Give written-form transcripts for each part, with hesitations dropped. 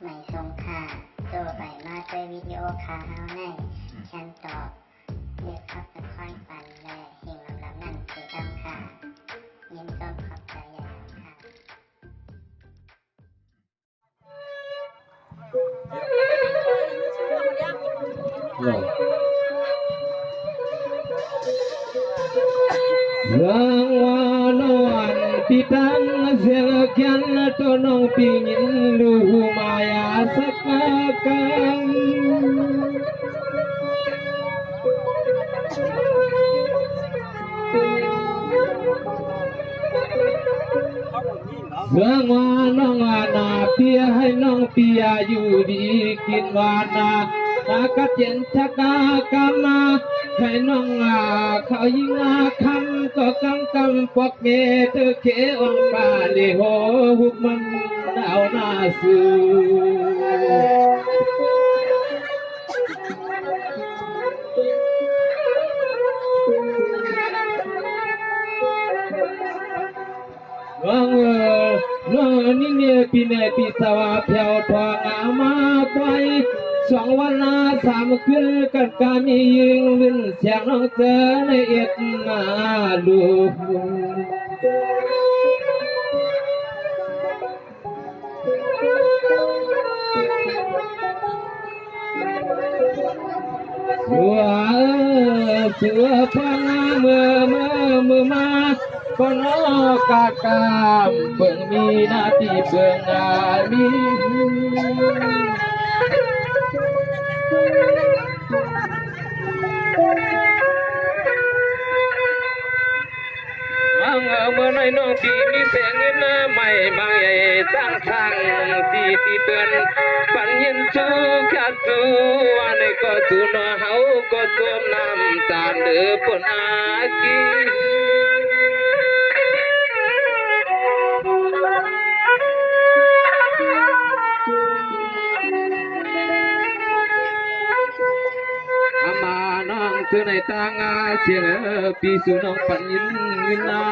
ไม่ทรงค่าตัวใบมาด้วยวิดีโอคาเฮาในฉันตอบเลือกขับนครปันและเฮงลำนั่นเกดำค่ะยินต้นขอบใจใหญ่ค่ะRang wanawan pitang selkian tonong pingin lumaya sakakan Rang wanong anak pia hai nong pia yudi kinwana Nakat yen cakakama Hai nong khao ying kham ko kang kam pok me te ke ong pa le ho huk man nao na su Wang ni ne pi ne pi sawa phiao thwa nga ma kwai Songวันละสามคืนกันกามียิงลินเสียงน้องเจอในเอ็ดมาลูกเสือพังเมื่อมาก็นอกากามเบิ่งมีหน้าที่เบิ่งมีเมื่อน้อยน้องปีมีแสงเงินไม่บางใหญ่ตั้งทางที่เตือนปัญญ์ชูแค่สู้วันก็สู้นอเฮาก็ตัวน้ำตาเดือปนอากีเธอในตางาเสียงปีสุน้องปัญญินวินา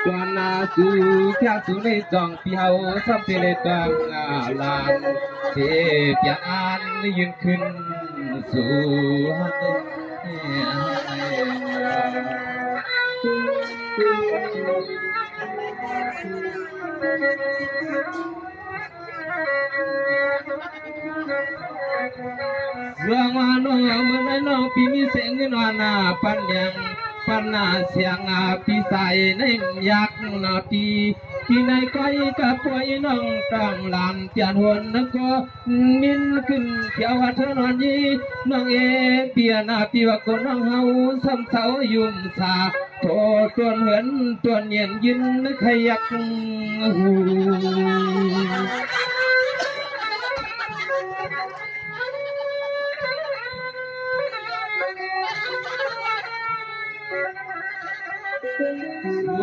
ตอนนาสู่แค่สู่ในจองปีเฮาสับเทเลตังลานเทียนอันยืนขึ้นสู่เรื่องว่าน้องเมื่อน้องปีมีเสียงเงินวานาปัญญังปัญนาเสียงปีใส่ในยักษ์นาปีที่ในก้อยกับป่วยน้องต้องลำเตียนหวนแล้วก็มินขึ้นเที่ยววัดเธอนอนยีน้องเปียนาปีว่าคนน้องเฮาซ้ำเสายุ่มสาโทตัวเหมือนตัวเย็นยินนึกขยักหู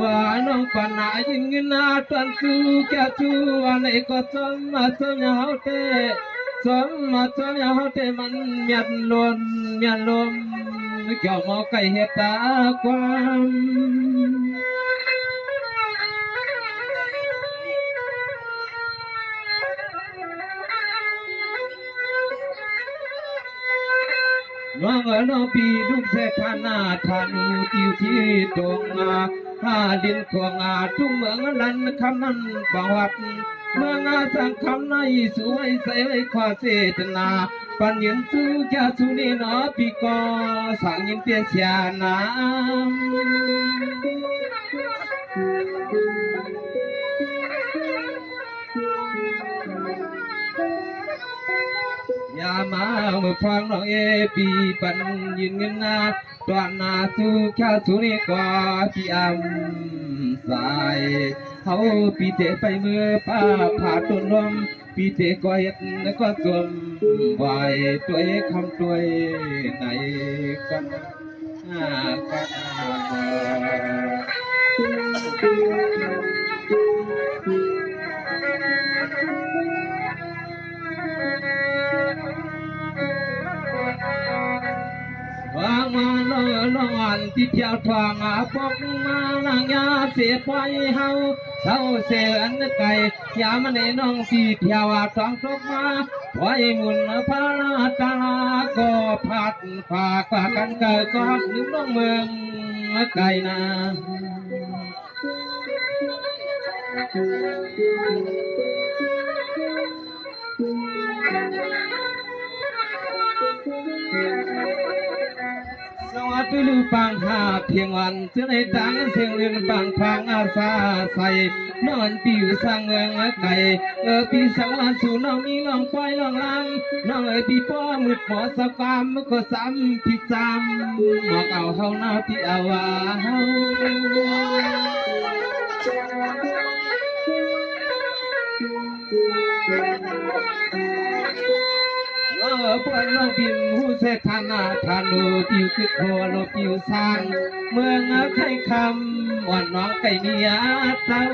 ว่าน้องปนายิงนาตันสู้แก่สู้อะไรก็สมมาสมยาวเตสมมาสมยาวเตมันเมียนลมเกี่ยวมอไก่เห็ดตาความน้องปีลูกเสกนาทานุติวที่ตรงดินของทุ่งเมืองลันคำนั้นประวัติเมืองสังคำในสวยใสไว้ข้อเสตนาปัญญ์สู้แก่สู้นี่นอปีก็สังยินเตียเสียนายามาเมื่อฟังน้องปีปัญญินเงินนาตอนนาสู้แค่สู้นี่ก็ที่สายเขาปีเตไปเมื่อป้าผ่าต้นลมปีเตก็เห็ดแล้วก็สวมไหวตัวคำตัวไหนกันวางมาน น้องอ่อนที่เที่ยวทองปกมานางยาเสียปล่อยเฮาเศร้าเสียนไก่ยามันในน้องที่เที่ยวทองตกมาปล่อยมุนพาราตาก็พัดฝากกันเกิดก็ถึงน้องเมืองไก่นาสวัสดีลูกปังหาเพียงวันเจ้าในตังเสียงเรือนปังพังอาสาใส่นอนปิวสร้างเมืองไก่ปีสังวานสู่น้องมีน้องปล่อยน้องลำน้องปีป้อมืดหมอสกามมันก็ซ้ำผิดซ้ำหมอกเอาเฮาหน้าพี่เอาว่าเฮาพวกน้องบินหูเสธานาธานูปิวคือโคโลปิวสร้างเมืองไทยคำวันน้องไก่เมียเต้า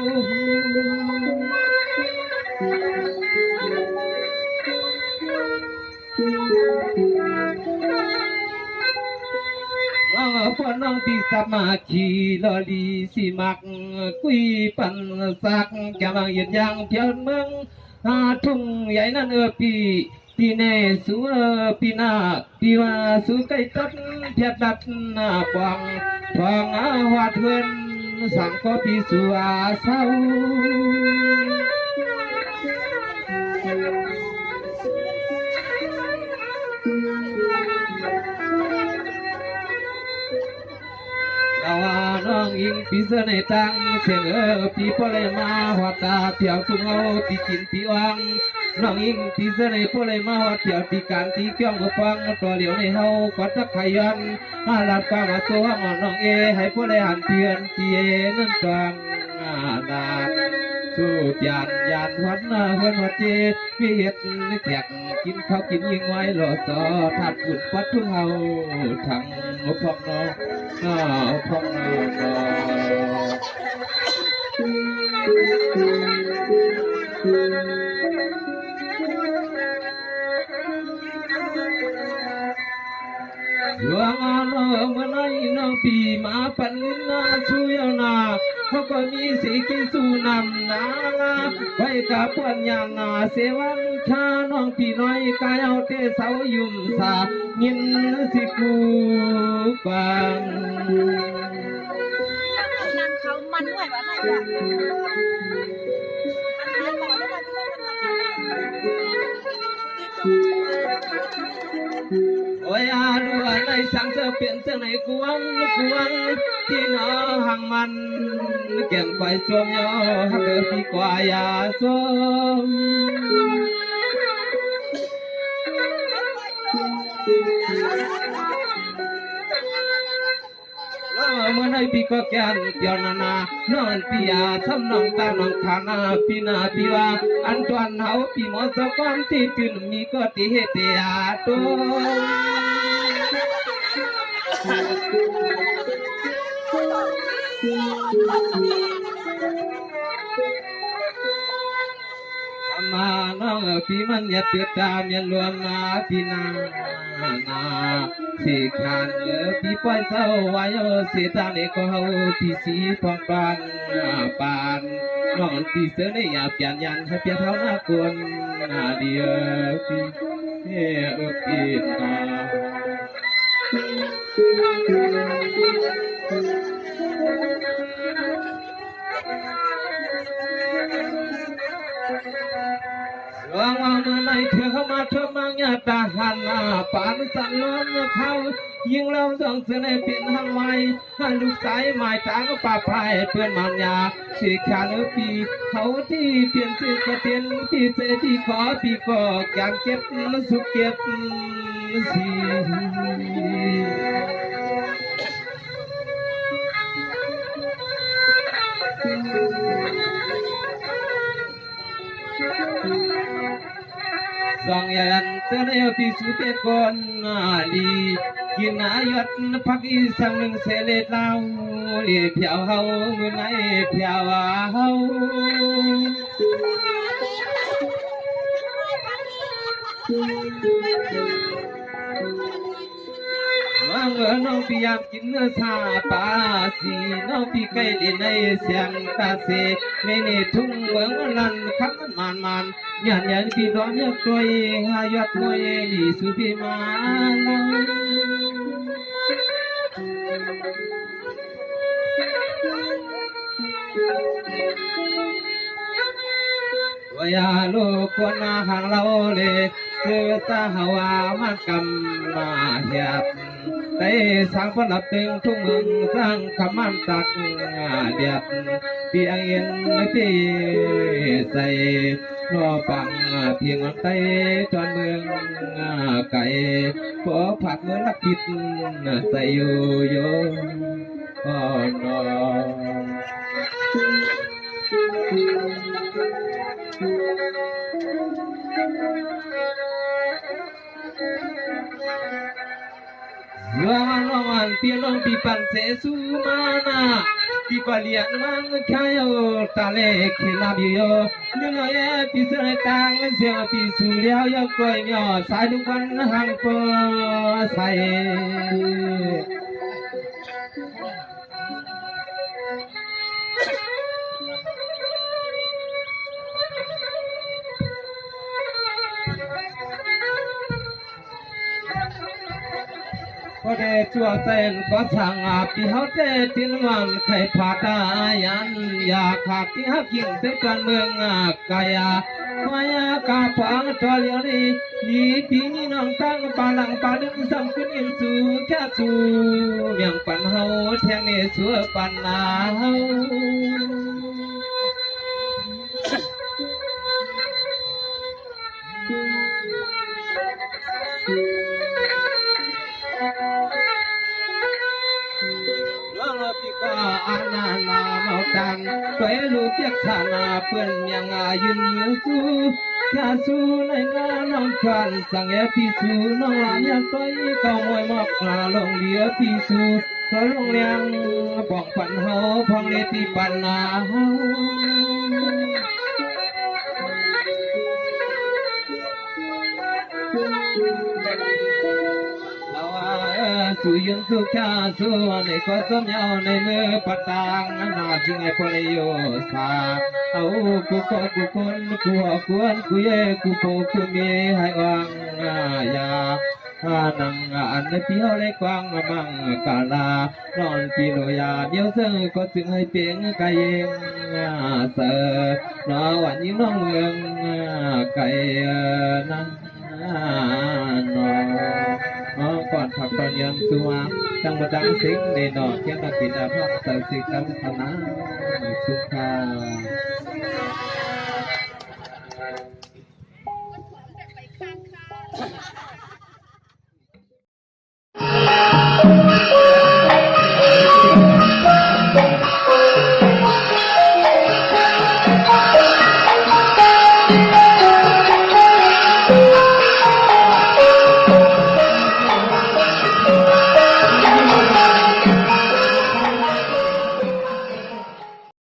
พวกน้องปีสมาคีลอลีสิมักกุยปันสักแกบางยืนยังเพียนเมืองทุ่งใหญ่นั่นปีเนสูปีนาปีว่าสูไก่ตัดเทียบดัดหน้าปองทองหัดเพื่อนสังก็ปีสัวเศร้าน้องอิงปีเสนตังเสียงปีพอเลยมาหัวตาเที่ยวทุ่งเอาปีกินปีวังน้องอิงปีเสนพอเลยมาหัวเที่ยวปีการปีเกี่ยงกับฟังตัวเหลียวในเฮาก็ตะไคยันหลับกามาตัวน้องให้พอเลยหันเทียนเทียนั่นกลางนานสู้ยานวันเพื่อนหัวเจวิเหตุแขกกินข้าวกินยิงไว้หล่อซอถัดฝุ่นปัดทุ่งเฮาทั้งพองน้องพองน้หลวงน้องเมื่อไหร่น้องปีมาปันนาช่วยนาเขาก็มีสีกินสู่นำนาไปกับปวนยางนาเสวันชาน้องปีน้อยกายเอาเตเสายุ่มสายินสิกูฟังนั่งเขามันด้วยวะไม่ได้โอ้ยอาดูอะไรสั่งเธอเปลี่ยนเสื้อไหนกวนที่น้อหังมันเก่งไปสวมย่อฮักเกิดปีกว่ายาสมเมื่อในปีก็แก่นเดียวนานานอนปียาทำน้องตาน้องขานาปีนาปีว่าอันตวนเฮาปีหมอสกอนที่ตื่นมีก็ตีเหตุยาตัวมาน้องปีมันยัดเตือตามยันรวมนาปีนาสิขานปีปล่อยเศร้าไว้เสียตาเด็กก็เฮาปีสีพองปานปานน้องปีเสือในอยาเปลี่ยนยันให้เปลี่ยนเท่าหน้ากวนเดียวปีปีนาหลวงว่าเมื่อไหร่เธอเข้ามาเธอมังยาตาหันปานสั่นล้มเขายิ่งเราต้องเสนอเป็นหังไว้ให้ลูกสายหมายตาก็ป่าพายเพื่อนมันยาสิขาเนื้อปีเขาที่เปลี่ยนสิ่งก็เปลี่ยนที่เสที่ขอปีก็การเก็บสุขเก็บสิสองยันเสนอปีสุเตกอนลีกินอายุพักอีสังหนึ่งเสเลดเล่าเลี้ยเพียวเฮาเมื่อไหร่เพียวเฮาว่า งน้องพยายามกินชาปาสีน้องพี่ไก่ดินในเสียงตาเสในนี่ทุ่งเมืองลันคับมันยันพี่ร้อนยักตัวหายอดมวยลีสุพิมาลังวายาโลกนาหางเราเลยเสือตาหาวามันกำมาเหียบได้สร้างผลับตึงทุ่งเมืองสร้างคำมันตักเดียดพี่อังเอ็นพี่ใส่รอปังเพียงไต้จอนเมืองไก่พอผักเมื่อนักผิดใส่อยู่โยอ๋อนอLawan pianong pipan sesu mana pipalian mang kayo tale kinabiyo nilo ye pisare tang sia pisu liao yo koi myo sai lu quan hang ko saiก็ได้จัวเส้นก็สั่งพี่เขาเตตินวันใครพาตายันอยากขาดที่หักยิ่งเส้นการเมืองกายมายากาพังทอลยรีนี่ปีนี้น้องตั้งปาลังปาดึงซ้ำขึ้นอินสูแค่สูเมียงปันเฮาแทงในสัวปันนาเฮาอาณานาเมาตันไปลูกยักษนาเพื่อนยังยืนสู้ข้าสู้ในงานน้องขันสั่งแย่พี่สู้น้องลานยังต้อยก็มวยมอกลาลงเลียพี่สู้เพราะลงเลี้ยงปองปันเฮาพังเลตีปันนาเฮาสุยงสุขะสุในก็สมยาวในมือปัตตังนาจิงไอพลโยสาเอากูก็กูคนกูควรกูเย่กูโปกูมีให้วังยานังอันในพี่เขาเล็กกว้างมังกาลานอนพี่โลยาเดียวเสือก็จึงให้เพียงไก่เองเสือนอวันยิ่งน้องเมืองไก่นั่งนอก่อนผักตอนยันสัวจังหวัดดังสิงในนอเที่ยงนักบินอาภาพเสสิกำพนาสุขา